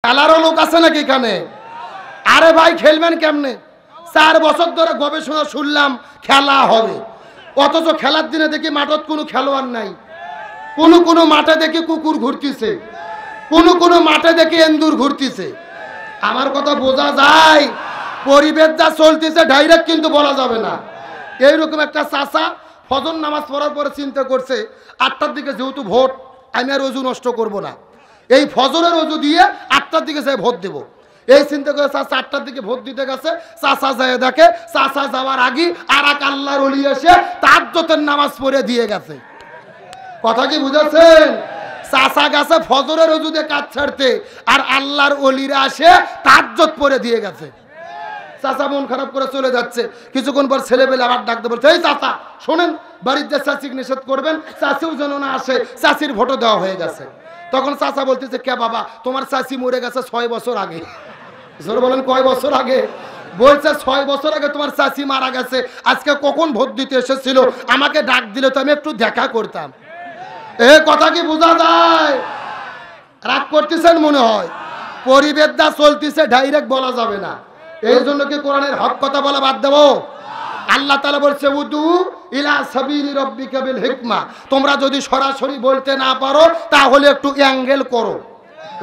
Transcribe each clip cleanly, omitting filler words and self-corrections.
খেলারও লোক আছে নাকি এখানে? আরে ভাই খেলবেন কেমনে? 4 বছর ধরে গবেষণা শুনলাম খেলা হবে, অথচ খেলার দিনে দেখি মাঠত কোনো খেলোয়াড় নাই। কোনো মাঠে দেখি কুকুর ঘুরতেছে, কোনো মাঠে দেখি এন্দুর ঘুরতেছে। আমার কথা বোঝা যায়, পরিবেশ যা চলতেছে ডাইরেক্ট কিন্তু বলা যাবে না। এইরকম একটা চাচা ফজর নামাজ পড়ার পরে চিন্তা করছে 8টার দিকে যেহেতু ভোট, আমি আর অজু নষ্ট করব না, এই ফজরের অজু দিয়ে 8টার দিকে যাই ভোট দেব। এই চিন্তা করে চাচা 8টার দিকে ভোট দিতে গেছে। চাচা যায় দেখে চাচা যাওয়ার আগে আর এক আল্লাহর ওলি এসে তাহাজ্জুদের নামাজ পড়ে দিয়ে গেছে। কথা কি বুঝেছেন? চাচা গেছে ফজরের অজু দিয়ে কাজ ছাড়তে, আর আল্লাহর ওলিরা আসে তাহাজ্জুদ পড়ে দিয়ে গেছে। চাচা মন খারাপ করে চলে যাচ্ছে। কিছুক্ষণ পর ছেলেবেলে আবার ডাকতে বলছে, এই চাচা শোনেন, বাড়িতে চাচিকে নিষেধ করবেন, চাচিও যেন না আসে, চাচির ভোটও দেওয়া হয়ে গেছে। তখন চাচা বলতেছে, কে বাবা, তোমার চাচি মরে গেছে 6 বছর আগে। জোরে বলেন, কয় বছর আগে? বলছে 6 বছর আগে তোমার চাচি মারা গেছে। আজকে কখন ভোট দিতে এসেছিল, আমাকে ডাক দিলে তো আমি একটু দেখা করতাম। এ কথা কি বোঝা যায়? রাগ করতেছেন মনে হয়। পরিবেশ যা চলতেছে ডাইরেক্ট বলা যাবে না। এই জন্য কি কোরআনের হক কথা বলা বাদ দেবো? আল্লাহ তাআলা বলছে, উদু ইলা সাবিলি রাব্বিকা বিল হিকমা। তোমরা যদি সরাসরি বলতে না পারো তাহলে একটু অ্যাঙ্গেল করো।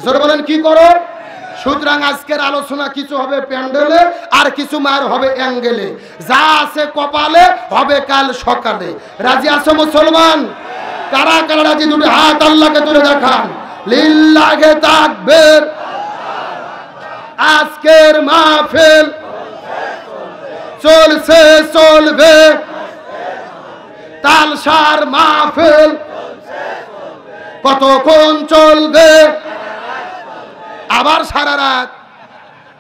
জোরে বলেন, কি করো? সুতরাং আজকের আলোচনা কিছু হবে প্যান্ডেলে, আর কিছু মার হবে অ্যাঙ্গেলে। যা আছে কপালে হবে কাল সকালে। রাজি আছো মুসলমান? কারা কারা রাজি? দুটো হাত আল্লাহকে তুলে দেখান। লিল্লাহি তাকবীর। আজকের মাহফিল চলছে চলবে, তালসার মাহফিল কতক্ষণ চলবে? আবার সারা রাত।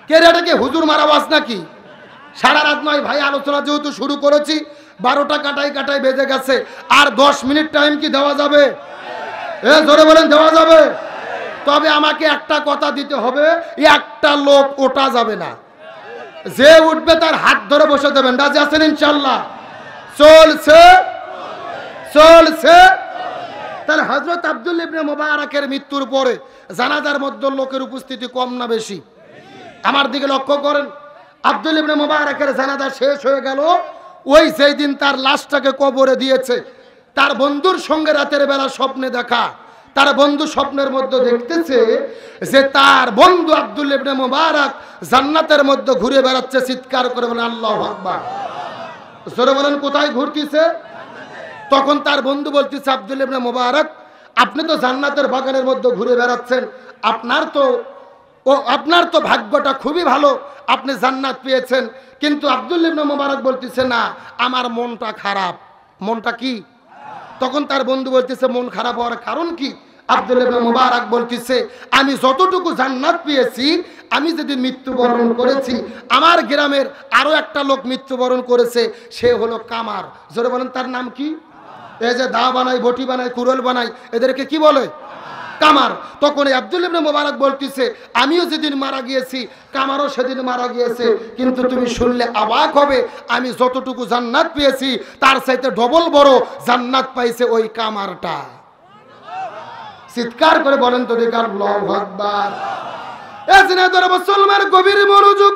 কে রে, এটা কি হুজুর মারা আওয়াজ নাকি? সারা রাত নয় ভাই, আলোচনা যেহেতু শুরু করেছি 12টা কাটাই বেজে গেছে। আর 10 মিনিট টাইম কি দেওয়া যাবে? জোরে বলেন, দেওয়া যাবে। তবে আমাকে একটা কথা দিতে হবে, একটা লোক ওঠা যাবে না। যে উঠবে তার হাত ধরে বসে দেবেন। রাজি আছেন ইনশাআল্লাহ? চলছে চলছে। তাহলে হযরত আব্দুল্লাহ ইবনে মুবারাকের মৃত্যুর পরে জানাজার মধ্যে লোকের উপস্থিতি কম না বেশি? আমার দিকে লক্ষ্য করেন। আব্দুল্লাহ ইবনে মুবারাকের জানাজা শেষ হয়ে গেল। ওই যেই দিন তার লাশটাকে কবরে দিয়েছে, তার বন্ধুর সঙ্গে রাতের বেলা স্বপ্নে দেখা। তার বন্ধু স্বপ্নের মধ্যে দেখতেছে যে তার বন্ধু আব্দুল্লাহ ইবনে মুবারাক জান্নাতের মধ্যে ঘুরে বেড়াচ্ছে। চিৎকার করে বলেন আল্লাহু আকবার। জোরে বলেন, কোথায় ঘুরতেছে? তখন তার বন্ধু বলতেছে, আব্দুল্লাহ ইবনে মুবারাক, আপনি তো জান্নাতের বাগানের মধ্যে ঘুরে বেড়াচ্ছেন, আপনার তো ভাগ্যটা খুবই ভালো, আপনি জান্নাত পেয়েছেন। কিন্তু আব্দুল্লাহ ইবনে মুবারাক বলতেছে, না, আমার মনটা খারাপ। মনটা কি? তখন তার বন্ধু বলতেছে, মন খারাপ হওয়ার কারণ কি? আব্দুল্লাহ ইবনে মুবারাক বলতেছে, আমি যতটুকু জান্নাত পেয়েছি, আমি যেদিন মৃত্যুবরণ করেছি, আমার গ্রামের আরো একটা লোক মৃত্যুবরণ করেছে, সে হলো কামার। জোরে বলেন, তার নাম কি? এই যে দা বানায়, বটি বানায়, কুড়োল বানায়, এদেরকে কি বলে? কামার। তখন আব্দুল্লাহ ইবনে মুবারাক বলতেছে, আমিও যেদিন মারা গিয়েছি, কামারও সেদিন মারা গিয়েছে, কিন্তু তুমি শুনলে অবাক হবে, আমি যতটুকু জান্নাত পেয়েছি তার চাইতে ডবল বড় জান্নাত পাইছে ওই কামারটা। চিৎকার করে বলেন তো দেখি আল্লাহু আকবার। এই জিনাদের মুসলমান গভীর মনোযোগ।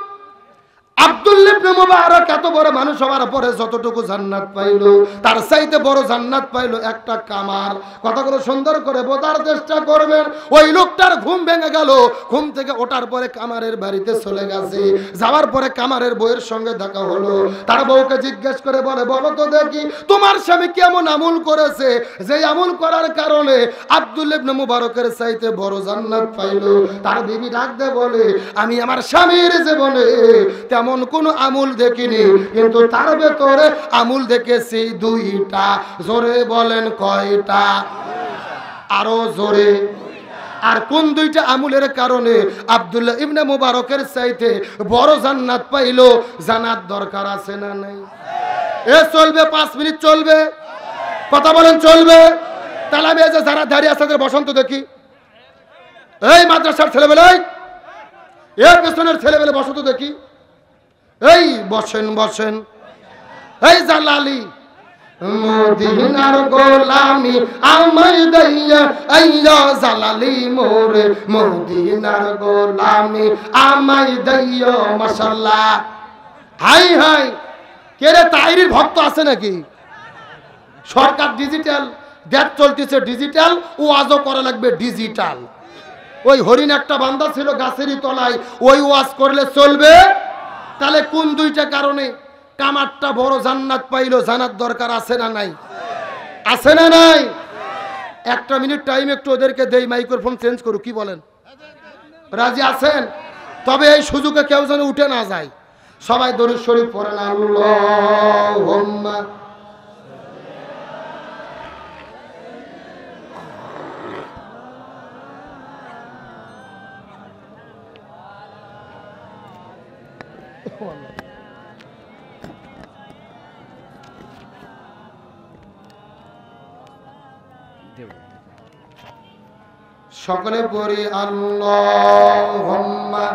আব্দুল্লাহ ইবনে মুবারাক এত বড় মানুষ হওয়ার পরে যতটুকু জান্নাত পাইলো, তার চাইতে বড় জান্নাত পাইলো একটা কামার। কথাগুলো সুন্দর করে বোঝার চেষ্টা করবেন। ওই লোকটার ঘুম ভেঙে গেল। ঘুম থেকে ওঠার পরে কামারের বাড়িতে চলে গেছে। যাওয়ার পরে কামারের বউয়ের সঙ্গে দেখা হলো। তার বউকে জিজ্ঞেস করে বলে, বলো তো দেখি তোমার স্বামী কেমন আমল করেছে, যে আমল করার কারণে আব্দুল্লাহ ইবনে মুবারাকের চাইতে বড় জান্নাত পাইলো। তার বিবি ডাক দিয়ে বলে, আমি আমার স্বামীর জীবনে তেমন কোন আমল দেখিনি, কিন্তু তার ভেতরে আমল দেখেছি 2টা। জোরে বলেন, কয়টা? আরো জোরে। আর কোন 2টা আমলের কারণে আব্দুল্লাহ ইবনে মুবারাকের চাইতে বড় জান্নাত পাইলো? জানার দরকার আছে না নাই? চলবে 5 মিনিট চলবে। কথা বলেন, চলবে। তাহলে আমি এই যে যারা দাঁড়িয়ে আছে বসন্ত দেখি, এই মাদ্রাসার ছেলেবেলে, এই পেছনের ছেলেবেলে বসন্ত দেখি, এই বসেন বসেন। এই জালালি, মদিনার গোলামি আমায় দইয়া আইয়া জালালি মোরে মদিনার গোলামি আমায় দইয়া মাশাআল্লাহ। হাই হাই কে রে তাইরির ভক্ত আছে নাকি? সরকার ডিজিটাল দেখ চলতেছে, ডিজিটাল ও আজও করা লাগবে ডিজিটাল। ওই হরিণ একটা বান্দা ছিল গাছেরই তলায়, ওই ওয়াজ করলে চলবে? তাহলে কোন দুইটা কারণে কামারটা বড় জান্নাত পাইলো, জানার দরকার আছে না নাই? আছে না নাই? একটা মিনিট টাইম একটু ওদেরকে দেই, মাইক্রোফোন চেঞ্জ করু, কি বলেন? রাজি আছেন? তবে এই সুযোগে কেউ যেন উঠে না যায়। সবাই দরুদ শরীফ পড়েন। আল্লাহুম্মা সকলে পড়ি আল্লাহুম্মা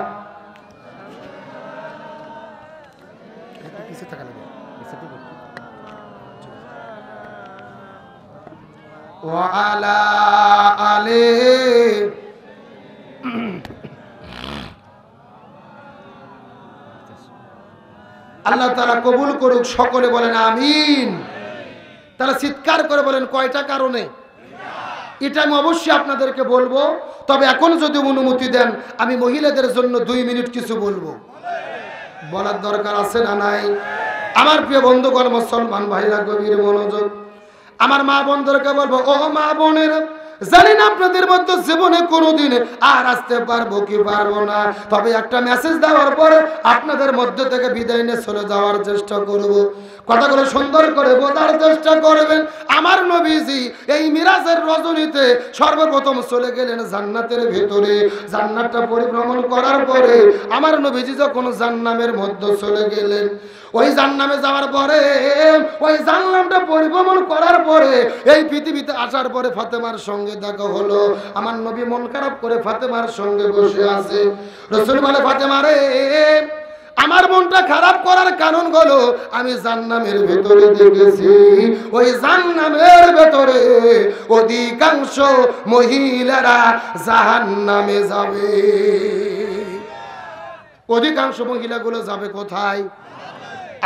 ওয়া আলা আলি আল্লাহ তাআলা কবুল করুক। সকলে বলেন আমিন। তাহলে চিৎকার করে বলেন কয়টা কারণে? এটা আমি অবশ্যই আপনাদেরকে বলবো, তবে এখন যদি অনুমতি দেন আমি মহিলাদের জন্য 2 মিনিট কিছু বলবো। বলার দরকার আছে না নাই? আমার প্রিয় বন্ধুগণ, মুসলমান ভাইরা গভীর মনোযোগ। আমার মা বোনদেরকে বলবো, ও মা বোনেরা, জানি না আপনাদের মধ্যে জীবনে কোনোদিন আর আসতে পারবো কি পারবো না, তবে একটা মেসেজ দেওয়ার পরে আপনাদের মধ্যে থেকে বিদায় নিয়ে চলে যাওয়ার চেষ্টা করব। কথাগুলো সুন্দর করে বোঝার চেষ্টা করবেন। আমার নবীজি এই মিরাজের রজনীতে সর্বপ্রথম চলে গেলেন জান্নাতের ভেতরে। জান্নাতটা পরিভ্রমণ করার পরে আমার নবীজি যখন জান্নামের মধ্যে চলে গেলেন, ওই জান্নামে যাওয়ার পরে, ওই জান্নামটা পরিভ্রমণ করার পরে এই পৃথিবীতে আসার পরে ফাতেমার সঙ্গে দেখা হলো। আমার নবী মন খারাপ করে ফাতেমার সঙ্গে বসে আছে। রাসূল বলে, ফাতেমা রে, আমার মনটা খারাপ করার কারণ হলো আমি জান্নামের ভেতরে দেখেছি, ওই জান্নামের ভেতরে অধিকাংশ মহিলারা জাহান্নামে যাবে। অধিকাংশ মহিলাগুলো যাবে কোথায়?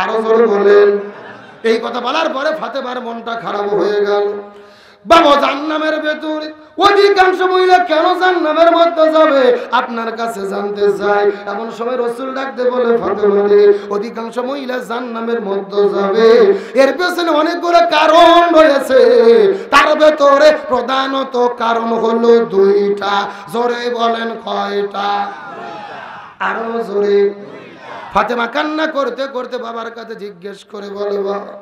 আরো জোরে বলেন। এই কথা বলার পরে ফাতেমার মনটা খারাপ হয়ে গেল। বাবা, জান্নামের ভেতরে অধিকাংশ মহিলা কেন জান্নামের মধ্যে যাবে আপনার কাছে জানতে চাই। এমন সময় রাসূল ডাকতে বলে, ফাতেমা রে, অধিকাংশ মহিলা জান্নামের মধ্যে যাবে, এর পেছনে অনেকগুলো কারণ রয়েছে। তার ভেতরে প্রধানত কারণ হলো 2টা। জোরে বলেন কয়টা? আরো জোরে। ফাতেমা কান্না করতে করতে বাবার কাছে জিজ্ঞেস করে বলে, বাবা,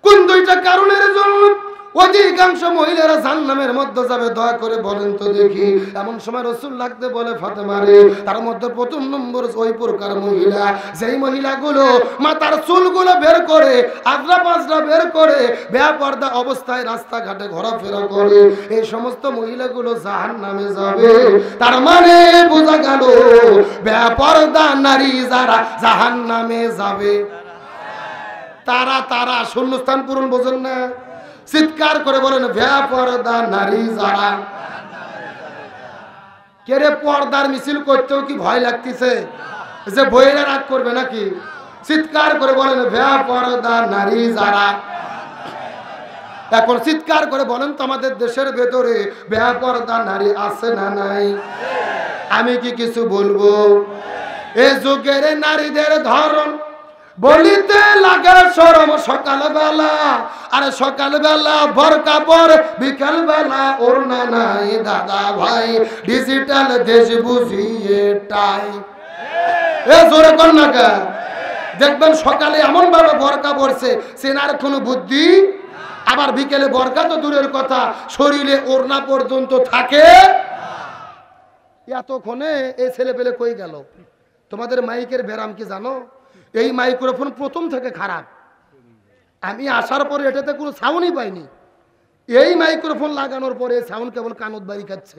কোন 2টা কারণের জন্য অধিকাংশ মহিলারা জান্নামের মধ্যে যাবে, দয়া করে বলেন তো দেখি। এমন সময় রাসূল লাগতে বলে, ফাতেমা রে, তার মধ্যে প্রথম নম্বর ওই প্রকার মহিলা, যেই মহিলাগুলো মাথার চুলগুলো বের করে, আজরা পাজরা বের করে বেপরদা অবস্থায় রাস্তাঘাটে ঘোরাফেরা করে, এই সমস্ত মহিলাগুলো জাহান্নামে যাবে। তার মানে বোঝা গেল বেপরদা নারী যারা জাহান্নামে যাবে, তারা শূন্যস্থান পূরণ। বোঝেন না? চিৎকার করে বলেন, বেপরদা নারী যারা। কে রে, পর্দার মিছিল করতেও কি ভয় লাগতেছে যে বইয়েরা রাগ করবে নাকি? চিৎকার করে বলেন, বেপরদা নারী যারা। এখন চিৎকার করে বলেন তো, আমাদের দেশের ভেতরে বেপরদা নারী আছে না নাই? আমি কি কিছু বলবো? এ যুগের নারীদের ধরন বলিতে লাগে শরম সকালবেলা, আরে সকালবেলা বোরকা পরে, বিকালবেলা ওড়না নাই। দাদা ভাই, ডিজিটাল দেশ বুঝিয়ে টাই। এ জোরে কর না কা। দেখবেন সকালে এমন ভাবে বোরকা পরছে, সেনার কোনো বুদ্ধি, আবার বিকেলে বোরকা তো দূরের কথা, শরীরে ওড়না পর্যন্ত থাকে। এতক্ষণে এই ছেলে পেলে কই গেল? তোমাদের মাইকের ব্যারাম কি জানো? এই মাইক্রোফোন প্রথম থেকে খারাপ। আমি আসার পরে এটাতে কোনো সাউন্ডই পাইনি। এই মাইক্রোফোন লাগানোর পরে সাউন্ড কেবল কানত বাড়ি খাচ্ছে।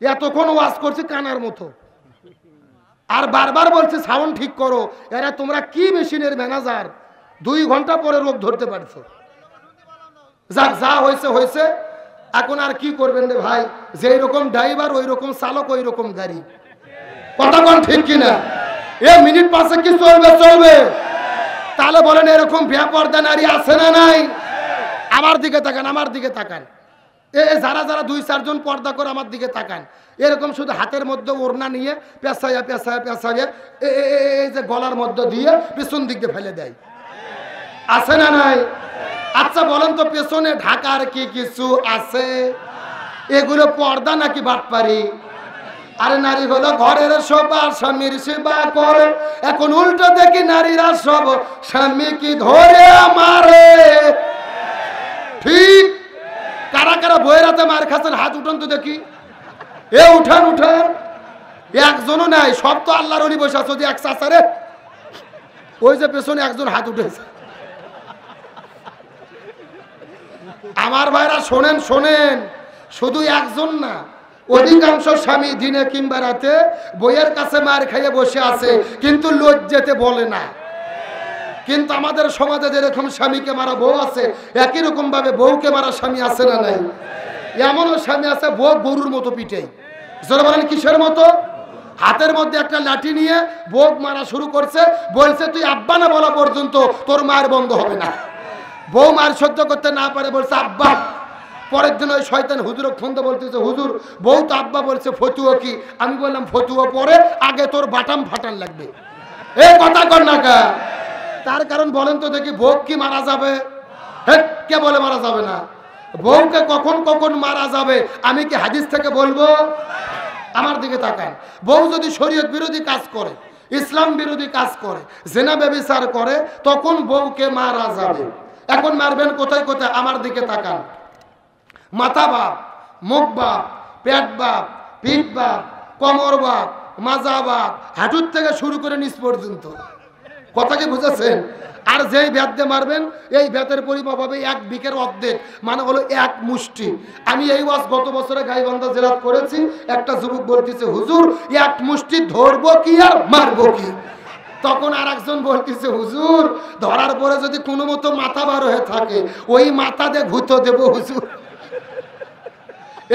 এতক্ষণ ওয়াজ করছে কানার মতো, আর বারবার বলছে সাউন্ড ঠিক করো। এরা তোমরা কি মেশিনের ম্যানেজার? 2 ঘন্টা পরে রোগ ধরতে পারছো। যাক, যা হয়েছে হয়েছে, এখন আর কি করবেন রে ভাই, যেই রকম ড্রাইভার ওই রকম চালক ওই রকম গাড়ি, কথা কোন ঠিক কিনা? এ মিনিট পাঁচে কি চলবে? চলবে। তাহলে বলেন এরকম বেপরদা নারী আছে না নাই? আমার দিকে তাকান, আমার দিকে তাকান। যারা যারা 2-4 জন পর্দা করে আমার দিকে তাকান, এরকম শুধু হাতের মধ্যে ওড়না নিয়ে পেঁচাইয়া পেঁচাইয়া পেঁচাইয়া এই যে গলার মধ্যে দিয়ে পেছন দিকে ফেলে দেয়, আছে না নাই? আচ্ছা বলেন তো, পেছনে ঢাকার কি কিছু আছে? এগুলো পর্দা নাকি বাটপারি? আরে নারী হলো ঘরের শোভা, স্বামীর সেবা করে। এখন উল্টো দেখি নারীরা সব স্বামী কি ধরে মারে। ঠিক? কারা কারা বইয়ের হাতে মার খাচ্ছেন হাত উঠান তো দেখি। এ উঠান উঠান, একজনও নাই, সব তো আল্লাহর ওলি বসে আছে। যদি এক চাচারে ওই যে পেছনে একজন হাত উঠেছে। আমার ভাইরা শোনেন শোনেন, শুধু একজন না, অধিকাংশ স্বামী দিনে কিংবা রাতে বইয়ের কাছে মার খাইয়ে বসে আছে, কিন্তু লজ্জাতে বলে না। কিন্তু আমাদের সমাজে যেরকম স্বামীকে মারা বউ আছে, একই রকম ভাবে বউকে মারা স্বামী আছে না নাই? এমনও স্বামী আছে বউ গরুর মতো পিটে। যারা বলেন কিসের মতো? হাতের মধ্যে একটা লাঠি নিয়ে বউ মারা শুরু করছে, বলছে তুই আব্বা না বলা পর্যন্ত তোর মায়ের বন্ধ হবে না। বউ মার সহ্য করতে না পারে বলছে আব্বা। পরের দিন ওই শয়তান হুজুর ফোন দিয়ে বলতেছে, হুজুর বউ তো আব্বা বলছে, ফতুয়া কি? আমি বললাম ফতুয়া পরে, আগে তোর বাটাম ফাটান লাগবে। এই কথা কর না কা? তার কারণ বলেন তো দেখি, বউ কি মারা যাবে? হ্যাঁ, কে বলে মারা যাবে না? বউকে কখন কখন মারা যাবে আমি কি হাদিস থেকে বলবো? আমার দিকে তাকান। বউ যদি শরীয়ত বিরোধী কাজ করে, ইসলাম বিরোধী কাজ করে, জিনা ব্যভিচার করে, তখন বউকে মারা যাবে। এখন মারবেন কোথায় কোথায়? আমার দিকে তাকান। মাথা বাপ, মুখ বাপ, পেট বাপ, পিঠ বাপ, কোমর বাপ, মাজা বাপ, হাঁটুর থেকে শুরু করে নিচ পর্যন্ত। কথা কি বুঝেছেন? আর যেই ব্যাত দিয়ে মারবেন, এই ব্যাতের পরিমাপ হবে 1 বিঘের অর্ধেক, মানে হলো 1 মুষ্টি। আমি এই ওয়াজ গত বছরে গাইবান্ধা জেলাত করেছি। একটা যুবক বলতেছে, হুজুর 1 মুষ্টি ধরবো কি আর মারবো কি? তখন আর একজন বলতেছে, হুজুর ধরার পরে যদি কোনো মতো মাথা বার হয়ে থাকে, ওই মাথা দিয়ে ভূত দেবো হুজুর।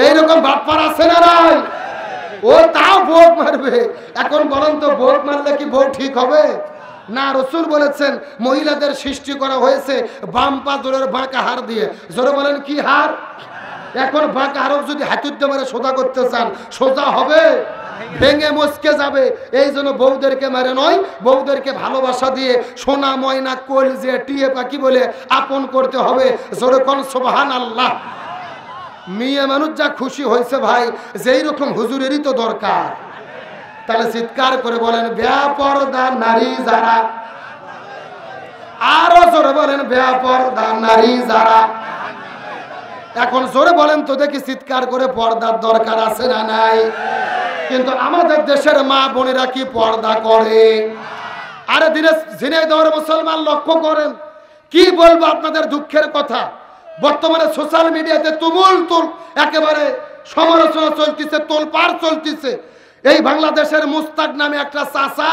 এইরকম বাটপার আছে না নাই? ও তাও বউ মারবে। এখন বলেন তো, বউ মারলে কি বউ ঠিক হবে? না, রসুল বলেছেন মহিলাদের সৃষ্টি করা হয়েছে বাম পা জোরের বাঁকা হাড় দিয়ে। জোরে বলেন কি হাড়? এখন বাঁকা হাড় যদি হাতুড়ে মারে সোজা করতে চান, সোজা হবে? ভেঙে মচকে যাবে। এই জন্য বউদেরকে মারে নয়, বউদেরকে ভালোবাসা দিয়ে সোনা ময়না কলজে টিয়ে পাখি বলে আপন করতে হবে। জোরে কোন সুবহানাল্লাহ। মেয়ে মানুষ যা খুশি হয়েছে ভাই, যেই রকম হুজুরেরই তো দরকার। তাহলে চিৎকার করে বলেন বেপরদা নারী যারা, আরো জোরে বলেন বেপরদা নারী যারা। এখন জোরে বলেন তো দেখি, চিৎকার করে পর্দার দরকার আছে না নাই? কিন্তু আমাদের দেশের মা বোনেরা কি পর্দা করে? আরে দিনে ঝিনাইদহের মুসলমান লক্ষ্য করেন, কি বলবো আপনাদের দুঃখের কথা। বর্তমানে সোশ্যাল মিডিয়াতে তুমুল একেবারে সমালোচনা চলতেছে, তোলপাড় চলতেছে। এই বাংলাদেশের মুস্তাক নামে একটা চাচা,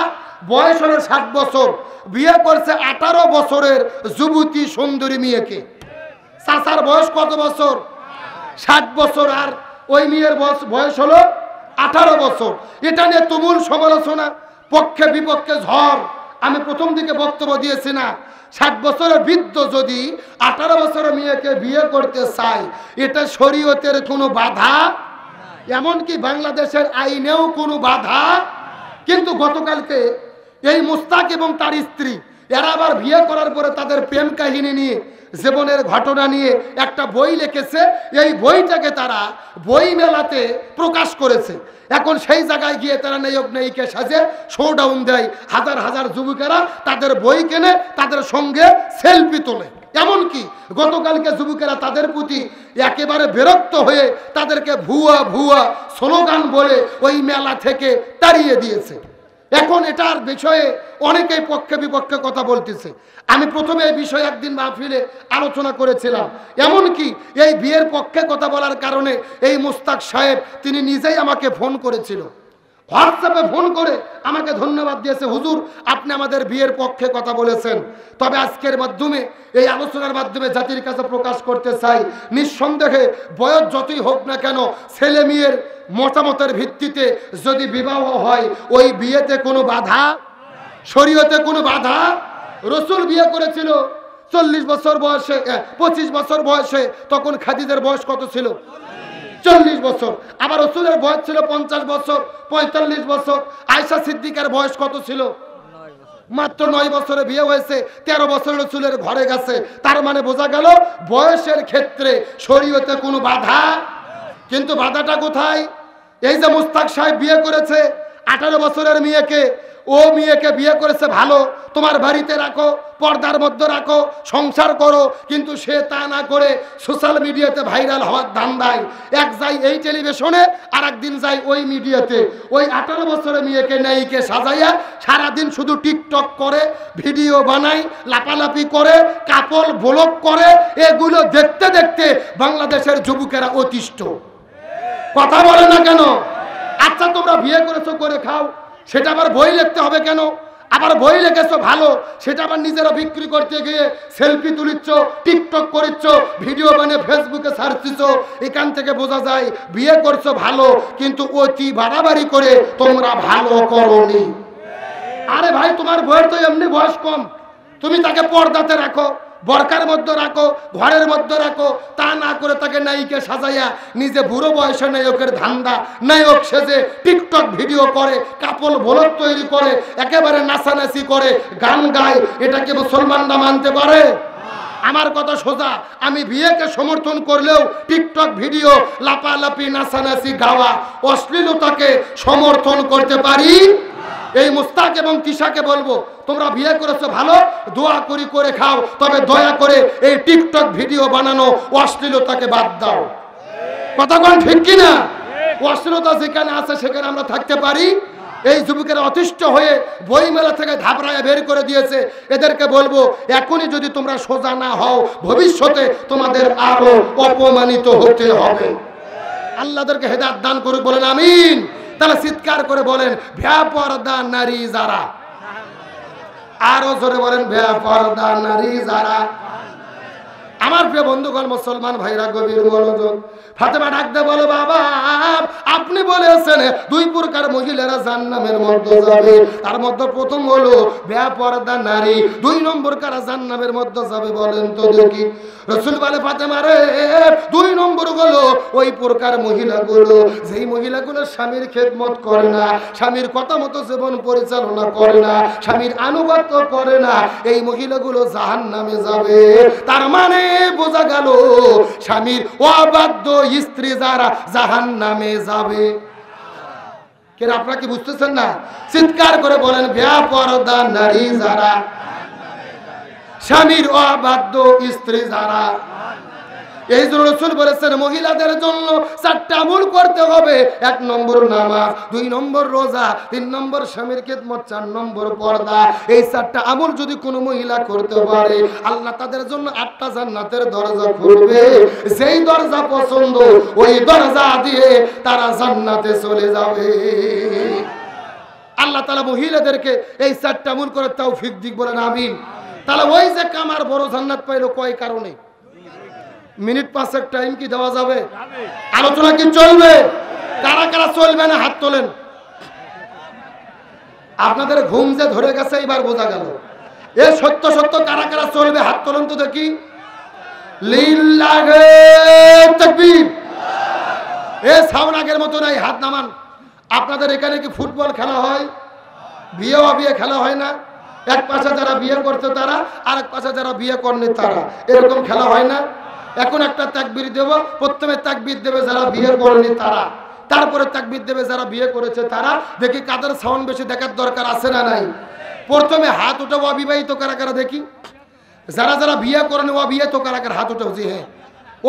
বয়স হলো 60 বছর, বিয়ে করছে 18 বছরের যুবতী সুন্দরী মেয়েকে। চাচার বয়স কত বছর? 60 বছর। আর ওই মেয়ের বয়স হলো 18 বছর। এটা নিয়ে তুমুল সমালোচনা, পক্ষে বিপক্ষে ঝড়। আমি প্রথম দিকে বক্তব্য দিয়েছি না, 60 বছরের বৃদ্ধ যদি 18 বছরের মেয়েকে বিয়ে করতে চায়, এটা শরীয়তের কোনো বাধা, এমনকি বাংলাদেশের আইনেও কোনো বাধা। কিন্তু গতকালকে এই মুস্তাক এবং তার স্ত্রী, এরা আবার বিয়ে করার পরে তাদের প্রেম কাহিনী নিয়ে, জীবনের ঘটনা নিয়ে একটা বই লিখেছে। এই বইটাকে তারা বই মেলাতে প্রকাশ করেছে। এখন সেই জায়গায় গিয়ে তারা নায়ক নায়িকা সাজে শোডাউন দেয়। হাজার হাজার যুবকেরা তাদের বই কেনে, তাদের সঙ্গে সেলফি তোলে। এমনকি গতকালকে যুবকেরা তাদের প্রতি একেবারে বিরক্ত হয়ে তাদেরকে ভুয়া ভুয়া স্লোগান বলে ওই মেলা থেকে তাড়িয়ে দিয়েছে। এখন এটার বিষয়ে অনেকেই পক্ষে বিপক্ষে কথা বলতেছে। আমি প্রথমে এই বিষয়ে একদিন মাহফিলে আলোচনা করেছিলাম। এমনকি এই বিয়ের পক্ষে কথা বলার কারণে এই মুস্তাক সাহেব তিনি নিজেই আমাকে ফোন করেছিল, হোয়াটসঅ্যাপে ফোন করে আমাকে ধন্যবাদ দিয়েছে, হুজুর আপনি আমাদের বিয়ের পক্ষে কথা বলেছেন। তবে আজকের মাধ্যমে, এই আলোচনার মাধ্যমে জাতির কাছে প্রকাশ করতে চাই, নিঃসন্দেহে বয়স যতই হোক না কেন, ছেলে মেয়ের মতামতের ভিত্তিতে যদি বিবাহ হয়, ওই বিয়েতে কোনো বাধা, শরীয়তে কোনো বাধা। রসুল বিয়ে করেছিল 40 বছর বয়সে, 25 বছর বয়সে। তখন খাদিজার বয়স কত ছিল? 40 বছর। আবার রসুলের বয়স ছিল 50 বছর, 45 বছর। আয়েশা সিদ্দিকার বয়স কত ছিল? মাত্র 9 বছরে বিয়ে হয়েছে, 13 বছর রসুলের ঘরে গেছে। তার মানে বোঝা গেল বয়সের ক্ষেত্রে শরীয়তে কোনো বাধা। কিন্তু বাধাটা কোথায়? এই যে মুস্তাক সাহেব বিয়ে করেছে 18 বছরের মেয়েকে, ও মেয়েকে বিয়ে করেছে ভালো, তোমার বাড়িতে রাখো, পর্দার মধ্যে রাখো, সংসার করো। কিন্তু সে তা না করে সোশ্যাল মিডিয়াতে ভাইরাল হওয়ার ধান্দায় এক যাই এই টেলিভিশনে, আর একদিন যাই ওই মিডিয়াতে। ওই 18 বছরের মেয়েকে নায়িকে সাজাইয়া সারাদিন শুধু টিকটক করে, ভিডিও বানাই, লাপালাপি করে, কাপড় ব্লগ করে। এগুলো দেখতে দেখতে বাংলাদেশের যুবকেরা অতিষ্ঠ। কথা বলে না কেন? আচ্ছা তোমরা বিয়ে করেছো, করে খাও, সেটা আবার বই লিখতে হবে কেন? আবার বই লিখেছো ভালো, সেটা আবার নিজেরা বিক্রি করতে গিয়ে সেলফি তুলিচ্ছ, টিকটক করিচ্ছ, ভিডিও বানিয়ে ফেসবুকে ছাড়ছিচ্ছ। এখান থেকে বোঝা যায় বিয়ে করছো ভালো, কিন্তু অতি বাড়াবাড়ি করে তোমরা ভালো করোনি। আরে ভাই, তোমার বইয়ের তো এমনি বয়স কম, তুমি তাকে পর্দাতে রাখো, বরকার মধ্যে রাখো, ঘরের মধ্যে রাখো। তা না করে তাকে নায়িকা সাজাইয়া নিজে বুড়ো বয়সে নায়কের ধান্দা, নায়ক সেজে টিকটক ভিডিও করে, কাপড় ব্লগ তৈরি করে, একেবারে নাচানাচি করে, গান গায়। এটাকে মুসলমানরা মানতে পারে? আমার কথা সোজা, আমি বিয়েকে সমর্থন করলেও টিকটক ভিডিও, লাপালাপি, নাচানাচি, গাওয়া, অশ্লীলতাকে সমর্থন করতে পারি। এই মুস্তাক এবং তিশাকে বলবো, তোমরা বিয়ে করেছো ভালো, দোয়া করি করে খাও, তবে দয়া করে এই টিকটক ভিডিও বানানো, অশ্লীলতাকে বাদ দাও। কথা কোন ঠিক কিনা? অশ্লীলতা যেখানে আছে সেখানে আমরা থাকতে পারি। এই যুবকেরা অতিষ্ঠ হয়ে বইমেলা থেকে ধাপড়ায় বের করে দিয়েছে। এদেরকে বলবো, এখনই যদি তোমরা সোজা না হও, ভবিষ্যতে তোমাদের আরো অপমানিত হতে হবে। আল্লাহদেরকে হেদায়েত দান করুক, বলেন আমিন। তাহলে চিৎকার করে বলেন, বেপরদা নারী যারা, আরো জোরে বলেন, বেপরদা নারী যারা। আমার প্রিয় বন্ধুগণ, মুসলমান ভাইরা, গভীর মনোযোগ। ফাতেমা ডাকতে বলে, বাবা আপনি বলেছেন 2 প্রকার মহিলারা জান্নাতের মধ্যে যাবে, তার মধ্যে প্রথম হলো বেপরদা নারী, 2 নম্বর কারা জান্নাতের মধ্যে যাবে বলেন তো দেখি। রাসূল বলে, ফাতেমা রে, 2 নম্বর হলো ওই প্রকার মহিলাগুলো যেই মহিলাগুলো স্বামীর খেদমত করে না, স্বামীর কথা মতো জীবন পরিচালনা করে না, স্বামীর আনুগত্য করে না, এই মহিলাগুলো জাহান্নামে যাবে। তার মানে বোঝা গেল স্বামীর অবাধ্য স্ত্রী যারা জাহান্নামে যাবে। কেন আপনারা কি বুঝতেছেন না? চিৎকার করে বলেন, বেপরদা নারী যারা, স্বামীর অবাধ্য স্ত্রী যারা। এই জন্য রাসূল বলেছেন, মহিলাদের জন্য 4টা আমল করতে হবে। 1 নম্বর নামাজ, 2 নম্বর রোজা, 3 নম্বর স্বামীর খেদমত, 4 নম্বর পর্দা। এই 4টা আমল যদি কোনো মহিলা করতে পারে, আল্লাহ তাদের জন্য 8টা জান্নাতের দরজা খুলবে। যেই দরজা পছন্দ ওই দরজা দিয়ে তারা জান্নাতে চলে যাবে। আল্লাহ তাআলা মহিলাদেরকে এই 4টা আমল করার তৌফিক দিক, বলেন আমিন। তাহলে ওই যে কামার বড় জান্নাত পাইলো কয় কারণে? মিনিট 5 টাইম কি দেওয়া যাবে? আলোচনা কি চলবে? কারা কারা চলবে না হাত তোলেন। আপনাদের ঘুম যে ধরে গেছে এবার বোঝা গেল। এ সত্য সত্য কারা কারা চলবে হাত তোলেন তো দেখি। লিল্লাহি তাকবীর। এ সাউন্ড আগের মতো নাই, হাত নামান। আপনাদের এখানে কি ফুটবল খেলা হয়? বিয়ে অবিয়ে খেলা হয় না? এক পাশে যারা বিয়ে করছে তারা, আর এক পাশে যারা বিয়ে করেনি তারা, এরকম খেলা হয় না? এখন একটা তাকবীর দেব, প্রথমে তাকবীর দেবে যারা বিয়ে করেনি তারা, তারপরে তাকবীর দেবে যারা বিয়ে করেছে তারা। দেখি কাদের সাউন্ড বেশি দেখার দরকার আছে না নাই। প্রথমে হাত উঠাবো অবিবাহিত কারা কারা দেখি। যারা যারা বিয়ে করেনি অবিবাহিত কারা কারা হাত উঠাও। জি হ্যাঁ,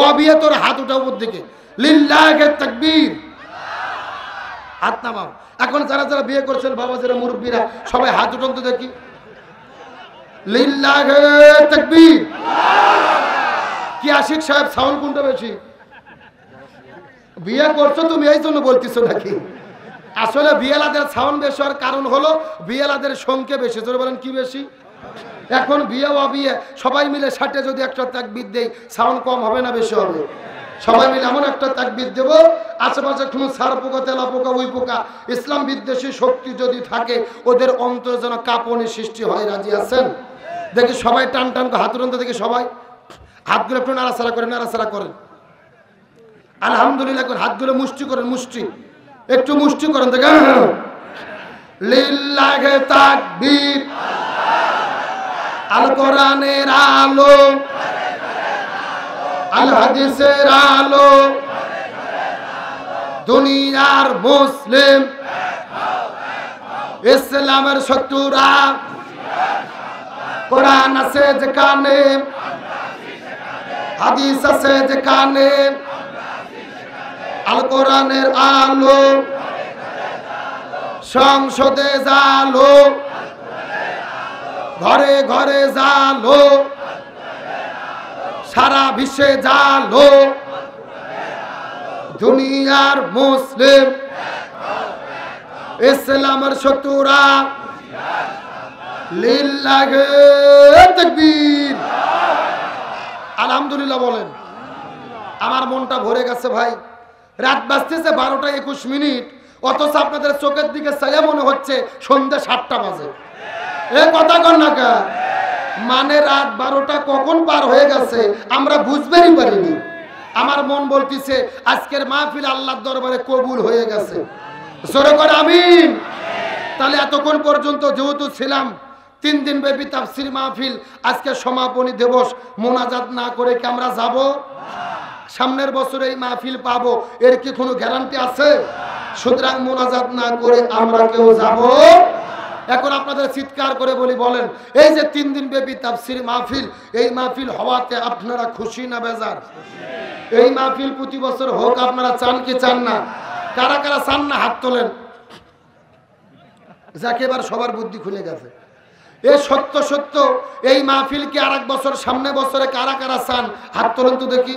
অবিবাহিতর হাত উঠাও ওর দিকে। লিল্লাহি তাকবীর, হাত নামাও। এখন যারা যারা বিয়ে করছেন বাবা, যারা মুরব্বীরা, সবাই হাত উঠান তো দেখি। লিল্লাহি তাকবীর। কি আশিক সাহেব, সাউন্ড কোনটা বেশি? বিয়ে করছো তুমি এই জন্য বলতেছো নাকি? আসলে বিয়েলাদের সাউন্ড বেশি হওয়ার কারণ হলো বিয়েলাদের সংখ্যা বেশি। জোরে বলেন কি বেশি? এখন বিয়ে ও বিয়ে সবাই মিলে 60-এ যদি একটা তাকবীর দেই সাউন্ড কম হবে না বেশি হবে? সবাই মিলে এমন একটা তাকবীর দেব আশেপাশে কোনো সার পোকা তেলা পোকা ওই পোকা ইসলাম বিদ্বেষী শক্তি যদি থাকে ওদের অন্তর যেন কাঁপনি সৃষ্টি হয়। রাজি আছেন? দেখি সবাই টান টান হাত তুলতে, দেখি সবাই হাতগুলো একটু নাড়াচাড়া করেন, নাড়াচাড়া করেন। আলহামদুলিল্লাহ করেন, হাতগুলো মুষ্টি করেন, মুষ্টি একটু মুষ্টি করেন। দেখেন লিল্লাহে তাকবীর, আল কোরআনের আলো, আল হাদিসের আলো, দুনিয়ার মুসলিম ইসলামের শত্রুরা কোরআন আছে যেখানে, হাদিস আছে যেখানে, আল কোরআনের আলো, সংসদে জালো, ঘরে ঘরে জালো, সারা বিশ্বে জালো, দুনিয়ার মুসলিম ইসলামের শত্রুরা লিল্লাহে তাকবীর। আলহামদুলিল্লাহ বলেন। আমার মনটা ভরে গেছে ভাই। রাত বাজতেছে 12টা 21 মিনিট, অথচ আপনাদের চোখের দিকে চাইয়া মনে হচ্ছে সন্ধ্যা 7টা বাজে। এ কথা কন না কা, মানে রাত 12টা কখন পার হয়ে গেছে আমরা বুঝতেই পারিনি। আমার মন বলতেছে আজকের মাহফিল আল্লাহর দরবারে কবুল হয়ে গেছে। জোরে করে আমিন। তাহলে এতক্ষণ পর্যন্ত যেহেতু ছিলাম 3 দিন ব্যাপী তাফসীর মাহফিল, আজকে সমাপনী দিবস, মোনাজাত না করে কি আমরা যাব? সামনের বছর এই মাহফিল পাবো এর কি কোনো গ্যারান্টি আছে? সুতরাং মোনাজাত না করে আমরা কেউ যাব? এখন আপনাদের চিৎকার করে বলি, বলেন এই যে 3 দিন ব্যাপী তাফসীর মাহফিল, এই মাহফিল হওয়াতে আপনারা খুশি না বেজার? এই মাহফিল প্রতি বছর হোক, আপনারা চান কি চান না? কারা কারা চান না হাত তোলেন। যাকে এবার সবার বুদ্ধি খুলে গেছে। এ সত্য সত্য এই মাহফিল কি আরেক বছর সামনে বছরে কারা কারা চান হাত তোলেন তো দেখি।